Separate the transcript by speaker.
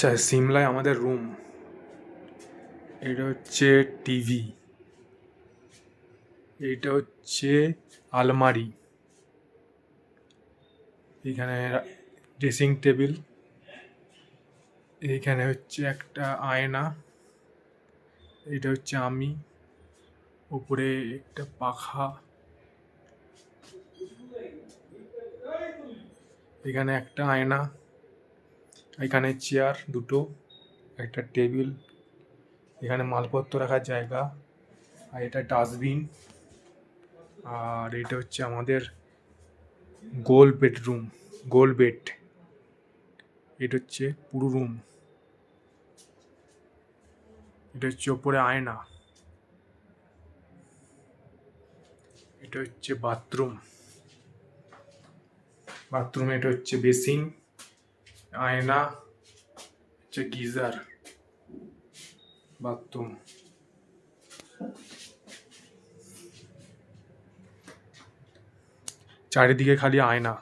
Speaker 1: আচ্ছা, সিমলায় আমাদের রুম। এটা হচ্ছে টিভি, এইটা হচ্ছে আলমারি, এইখানে ড্রেসিং টেবিল, এইখানে হচ্ছে একটা আয়না, এইটা হচ্ছে আমি, উপরে একটা পাখা, এখানে একটা আয়না, এখানে চেয়ার দুটো, একটা টেবিল, এখানে মালপত্র রাখার জায়গা, আর এটা ডাস্টবিন। আর এটা হচ্ছে আমাদের গোল বেডরুম, গোল বেড। এটা হচ্ছে পুরো রুম। এটা হচ্ছে ওপরে আয়না, এটা হচ্ছে বাথরুম। বাথরুমে এটা হচ্ছে বেসিন, আয়না, হচ্ছে গিজার, বাথরুম। চারিদিকে খালি আয়না।